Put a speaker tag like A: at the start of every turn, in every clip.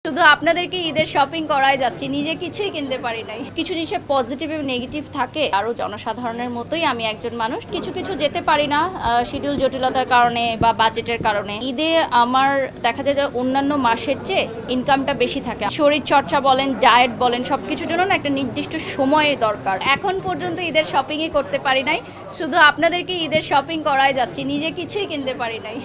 A: শুধু আপনাদেরকে ঈদের শপিং করাই যাচ্ছি, নিজে কিছুই কিনতে পারি নাই। কিছু জিনিসের পজিটিভ এবং নেগেটিভ থাকে। আরও জনসাধারণের মতোই আমি একজন মানুষ, কিছু কিছু যেতে পারি না শিডিউল জটিলতার কারণে বা বাজেটের কারণে। ঈদে আমার দেখা যায় যে অন্যান্য মাসের চেয়ে ইনকামটা বেশি থাকে। শরীর চর্চা বলেন, ডায়েট বলেন, সব কিছুর জন্য না একটা নির্দিষ্ট সময়ে দরকার। এখন পর্যন্ত ঈদের শপিংই করতে পারি নাই, শুধু আপনাদেরকে ঈদের শপিং করাই যাচ্ছি, নিজে কিছুই কিনতে পারি নাই।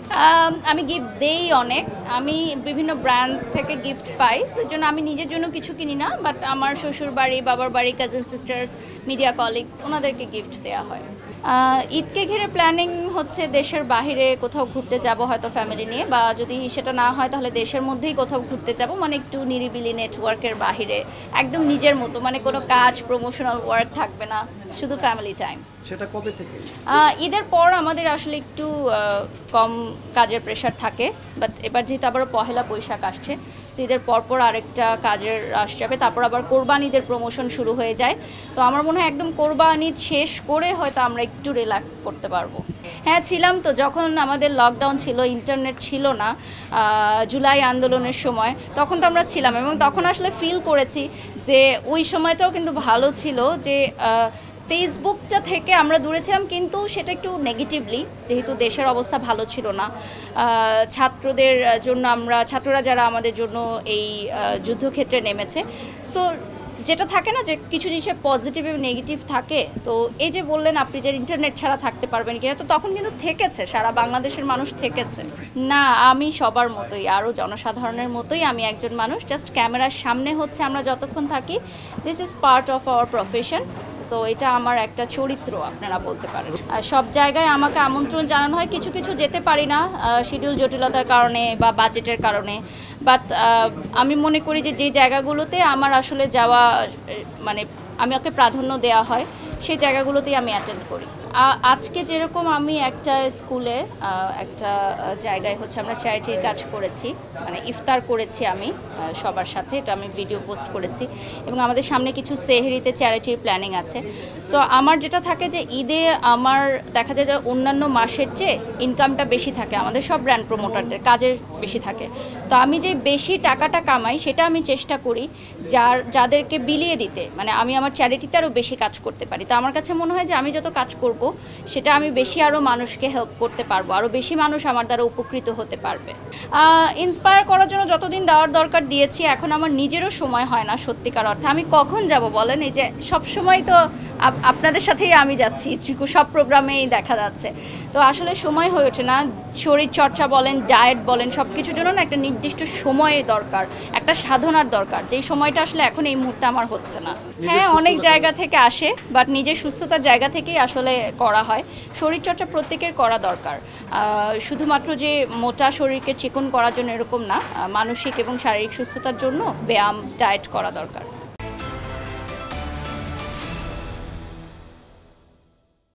A: আমি গিফট দেই অনেক, আমি বিভিন্ন ব্র্যান্ডস থেকে গিফট পাই, সেই জন্য আমি নিজের জন্য কিছু কিনি না, বাট আমার শ্বশুর বাড়ি, বাবার বাড়ি, কাজিন সিস্টার্স, মিডিয়া কলিগস, ওনাদেরকে গিফট দেওয়া হয়। ঈদকে ঘিরে প্ল্যানিং হচ্ছে দেশের বাইরে কোথাও ঘুরতে যাব, হয়তো ফ্যামিলি নিয়ে, বা যদি সেটা না হয় তাহলে দেশের মধ্যেই কোথাও ঘুরতে যাব, মানে একটু নিরিবিলি নেটওয়ার্কের বাইরে, একদম নিজের মতো, মানে কোনো কাজ প্রমোশনাল ওয়ার্ক থাকবে না, শুধু ফ্যামিলি টাইম।
B: সেটা কবে থেকে?
A: ঈদের পর আমাদের আসলে একটু কম কাজের প্রেশার থাকে, বাট এবার যেহেতু আবার পহেলা বৈশাখ আসছে, সো ঈদের পরপর আরেকটা কাজের রাশ যাবে, তারপর আবার কোরবান ঈদের প্রমোশন শুরু হয়ে যায়। তো আমার মনে হয় একদম কোরবান ঈদ শেষ করে হয়তো আমরা একটু রিল্যাক্স করতে পারবো। হ্যাঁ, ছিলাম তো, যখন আমাদের লকডাউন ছিল, ইন্টারনেট ছিল না, জুলাই আন্দোলনের সময়, তখন তো আমরা ছিলাম, এবং তখন আসলে ফিল করেছি যে ওই সময়টাও কিন্তু ভালো ছিল, যে ফেসবুকটা থেকে আমরা দূরে ছিলাম, কিন্তু সেটা একটু নেগেটিভলি, যেহেতু দেশের অবস্থা ভালো ছিল না। ছাত্রদের জন্য ছাত্ররা যারা আমাদের জন্য এই যুদ্ধক্ষেত্রে নেমেছে, সো যেটা থাকে না যে কিছু জিনিসের পজিটিভ এবং নেগেটিভ থাকে। তো এই যে বললেন আপনি যে ইন্টারনেট ছাড়া থাকতে পারবেন কিনা, তো তখন কিন্তু থেকেছে, সারা বাংলাদেশের মানুষ থেকেছে। না, আমি সবার মতোই, আরও জনসাধারণের মতোই আমি একজন মানুষ, জাস্ট ক্যামেরার সামনে হচ্ছে আমরা যতক্ষণ থাকি, this is part of our profession. So এটা আমার একটা চরিত্র আপনারা বলতে পারেন। সব জায়গায় আমাকে আমন্ত্রণ জানানো হয়, কিছু কিছু যেতে পারি না শিডিউল জটিলতার কারণে বা বাজেটের কারণে, বাট আমি মনে করি যে যে জায়গাগুলোতে আমার আসলে যাওয়া, মানে আমাকে প্রাধান্য দেওয়া হয়, সেই জায়গাগুলোতেই আমি অ্যাটেন্ড করি। আজকে যেরকম আমি একটা স্কুলে একটা জায়গায় হচ্ছে আমরা চ্যারিটির কাজ করেছি, মানে ইফতার করেছি আমি সবার সাথে, এটা আমি ভিডিও পোস্ট করেছি, এবং আমাদের সামনে কিছু সেহরিতে চ্যারিটির প্ল্যানিং আছে। সো আমার যেটা থাকে যে ঈদে আমার দেখা যায় যে অন্যান্য মাসের চেয়ে ইনকামটা বেশি থাকে, আমাদের সব ব্র্যান্ড প্রমোটারদের কাজের বেশি থাকে। তো আমি যে বেশি টাকাটা কামাই, সেটা আমি চেষ্টা করি যাদেরকে বিলিয়ে দিতে, মানে আমি আমার চ্যারিটিতে আরও বেশি কাজ করতে পারি। তো আমার কাছে মনে হয় যে আমি যত কাজ করব, সেটা আমি বেশি আরও মানুষকে হেল্প করতে পারবো, আরও বেশি মানুষ আমার দ্বারা উপকৃত হতে পারবে। ইন্সপায়ার করার জন্য যতদিন দেওয়ার দরকার দিয়েছি, এখন আমার নিজেরও সময় হয় না সত্যিকার অর্থে। আমি কখন যাব বলেন? এই যে সব সময় তো আপনাদের সাথেই আমি যাচ্ছি, সব প্রোগ্রামেই দেখা যাচ্ছে, তো আসলে সময় হয়ে ওঠে না। শরীর চর্চা বলেন, ডায়েট বলেন, সব কিছুর জন্য না একটা নির্দিষ্ট সময়ে দরকার, একটা সাধনার দরকার, যেই সময়টা আসলে এখন এই মুহূর্তে আমার হচ্ছে না। হ্যাঁ, অনেক জায়গা থেকে আসে, বাট নিজের সুস্থতার জায়গা থেকেই আসলে করা হয়। শরীরচর্চা প্রত্যেকের করা দরকার, শুধুমাত্র যে মোটা শরীরকে চিকন করার জন্য এরকম না, মানসিক এবং শারীরিক সুস্থতার জন্য ব্যায়াম, ডায়েট করা দরকার।